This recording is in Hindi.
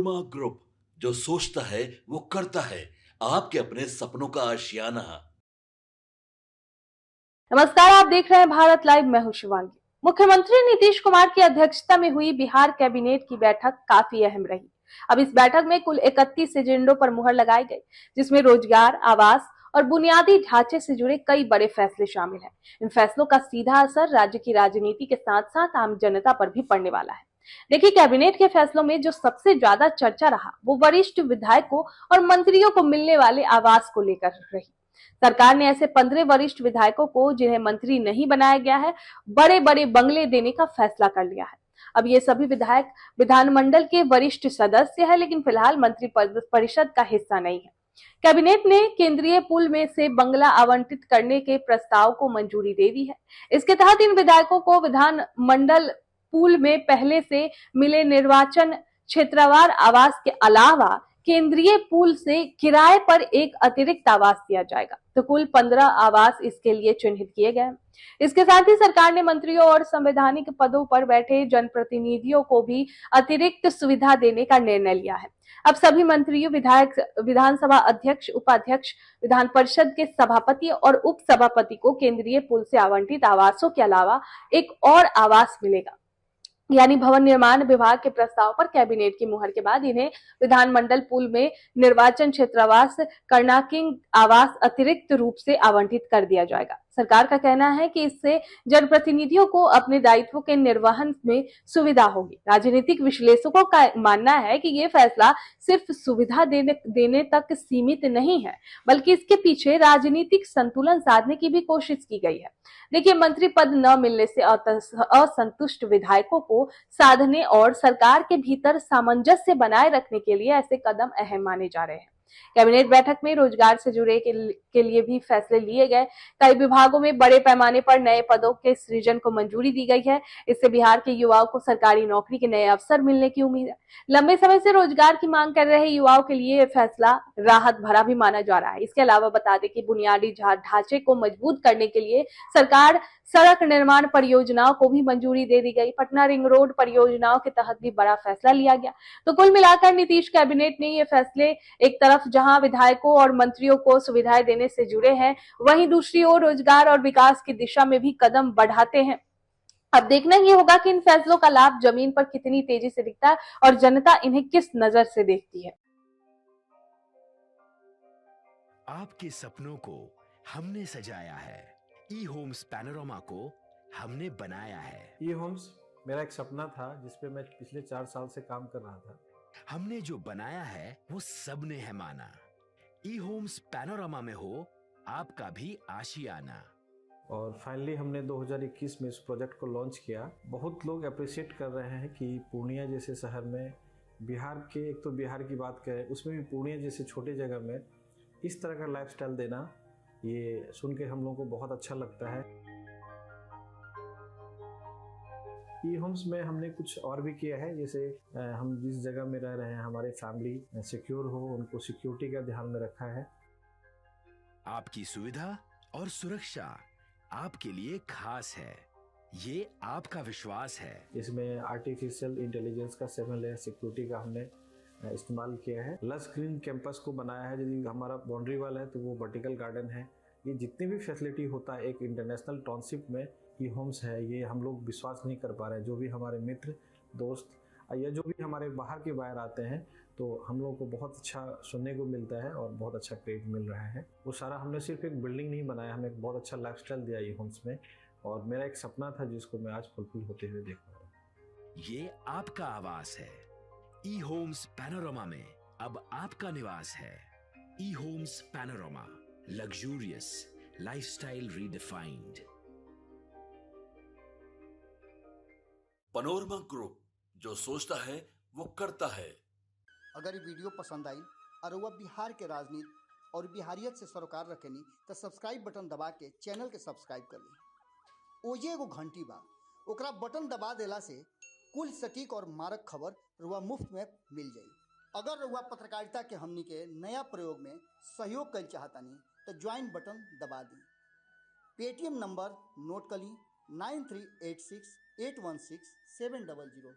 पनोरमा ग्रुप, जो सोचता है वो करता है। आपके अपने सपनों का आशियाना। नमस्कार, आप देख रहे हैं भारत लाइव। मैं हूं शिवांगी। मुख्यमंत्री नीतीश कुमार की अध्यक्षता में हुई बिहार कैबिनेट की बैठक काफी अहम रही। अब इस बैठक में कुल 31 एजेंडों पर मुहर लगाई गई, जिसमें रोजगार, आवास और बुनियादी ढांचे से जुड़े कई बड़े फैसले शामिल हैं। इन फैसलों का सीधा असर राज्य की राजनीति के साथ साथ आम जनता पर भी पड़ने वाला है। देखिए, कैबिनेट के फैसलों में जो सबसे ज्यादा चर्चा रहा वो वरिष्ठ विधायकों और मंत्रियों को मिलने वाले आवास को लेकर रही। सरकार ने ऐसे 15 वरिष्ठ विधायकों को, जिन्हें मंत्री नहीं बनाया गया है, बड़े बड़े बंगले देने का फैसला कर लिया है। अब ये सभी विधायक विधानमंडल के वरिष्ठ सदस्य हैं, लेकिन फिलहाल मंत्री परिषद का हिस्सा नहीं है। कैबिनेट ने केंद्रीय पूल में से बंगला आवंटित करने के प्रस्ताव को मंजूरी दे दी है। इसके तहत इन विधायकों को विधानमंडल पूल में पहले से मिले निर्वाचन क्षेत्रवार आवास के अलावा केंद्रीय पूल से किराए पर एक अतिरिक्त आवास दिया जाएगा। तो कुल 15 आवास इसके लिए चिन्हित किए गए। इसके साथ ही सरकार ने मंत्रियों और संवैधानिक पदों पर बैठे जनप्रतिनिधियों को भी अतिरिक्त सुविधा देने का निर्णय लिया है। अब सभी मंत्रियों, विधायक, विधानसभा अध्यक्ष, उपाध्यक्ष, विधान परिषद के सभापति और उप सभापति को केंद्रीय पूल से आवंटित आवासों के अलावा एक और आवास मिलेगा। यानी भवन निर्माण विभाग के प्रस्ताव पर कैबिनेट की मुहर के बाद इन्हें विधानमंडल पूल में निर्वाचन क्षेत्रावास कर्नाकिंग आवास अतिरिक्त रूप से आवंटित कर दिया जाएगा। सरकार का कहना है कि इससे जनप्रतिनिधियों को अपने दायित्वों के निर्वहन में सुविधा होगी। राजनीतिक विश्लेषकों का मानना है कि ये फैसला सिर्फ सुविधा देने तक सीमित नहीं है, बल्कि इसके पीछे राजनीतिक संतुलन साधने की भी कोशिश की गई है। देखिए, मंत्री पद न मिलने से असंतुष्ट विधायकों को साधने और सरकार के भीतर सामंजस्य बनाए रखने के लिए ऐसे कदम अहम माने जा रहे हैं। कैबिनेट बैठक में रोजगार से जुड़े के लिए भी फैसले लिए गए। कई विभागों में बड़े पैमाने पर नए पदों के सृजन को मंजूरी दी गई है। इससे बिहार के युवाओं को सरकारी नौकरी के नए अवसर मिलने की उम्मीद है। लंबे समय से रोजगार की मांग कर रहे युवाओं के लिए यह फैसला राहत भरा भी माना जा रहा है। इसके अलावा बता दें कि बुनियादी ढांचे को मजबूत करने के लिए सरकार सड़क निर्माण परियोजनाओं को भी मंजूरी दे दी गई। पटना रिंग रोड परियोजनाओं के तहत भी बड़ा फैसला लिया गया। तो कुल मिलाकर नीतीश कैबिनेट ने ये फैसले एक तरफ जहां विधायकों और मंत्रियों को सुविधाएं देने से जुड़े हैं, वहीं दूसरी ओर रोजगार और विकास की दिशा में भी कदम बढ़ाते हैं। अब देखना ये होगा कि इन फैसलों का लाभ जमीन पर कितनी तेजी से दिखता है और जनता इन्हें किस नजर से देखती है। आपके सपनों को हमने सजाया है। ई होम्स पैनोरमा को हमने बनाया है। ई होम्स मेरा एक सपना था जिसपे मैं पिछले 4 साल से काम कर रहा था। हमने जो बनाया है वो सबने है माना। ई होम्स पैनोरमा में हो आपका भी आशियाना। और फाइनली हमने 2021 में इस प्रोजेक्ट को लॉन्च किया। बहुत लोग अप्रिशिएट कर रहे हैं कि पूर्णिया जैसे शहर में, बिहार के, एक तो बिहार की बात करें उसमें भी पूर्णिया जैसे छोटे जगह में इस तरह का लाइफस्टाइल देना, ये सुन के हम लोगों को बहुत अच्छा लगता है। ई होम्स में हमने कुछ और भी किया है, जैसे हम जिस जगह में रह रहे हैं हमारे फैमिली सिक्योर हो, उनको सिक्योरिटी का ध्यान में रखा है। आपकी सुविधा और सुरक्षा आपके लिए खास है, ये आपका विश्वास है। इसमें आर्टिफिशियल इंटेलिजेंस का 7 लेयर सिक्योरिटी का हमने इस्तेमाल किया है। लस ग्रीन कैंपस को बनाया है। यदि हमारा बाउंड्री वाल है तो वो वर्टिकल गार्डन है। ये जितनी भी फैसिलिटी होता है एक इंटरनेशनल टाउनशिप में ई होम्स है, ये हम लोग विश्वास नहीं कर पा रहे हैं। जो भी हमारे मित्र, दोस्त या जो भी हमारे बाहर के बाहर आते हैं तो हम लोग को बहुत अच्छा सुनने को मिलता है और बहुत अच्छा क्रेडिट मिल रहा है। वो सारा हमने सिर्फ एक बिल्डिंग नहीं बनाया, हमें एक बहुत अच्छा लाइफस्टाइल दिया ई होम्स में, और मेरा एक सपना था जिसको मैं आज फुलफिल होते हुए देख रहा हूँ। ये आपका आवास है। ई होम्स पैनोरमा में अब आपका निवास है। E homes Panorama, luxurious lifestyle redefined. Panorama group, जो सोचता है वो करता है। अगर ये वीडियो पसंद आई और वह बिहार के राजनीति और बिहारियत से सरोकार रखेनी तो सब्सक्राइब बटन दबा के चैनल के सब्सक्राइब कर ली। ओजे एगो घंटी बा, ओकरा बटन दबा देला से कुल सटीक और मारक खबर रुआ मुफ्त में मिल जाई। अगर रुआ पत्रकारिता के हमनी के नया प्रयोग में सहयोग कर चाहतानी तो ज्वाइन बटन दबा दी। पेटीएम नंबर नोट कर ली 9386816700।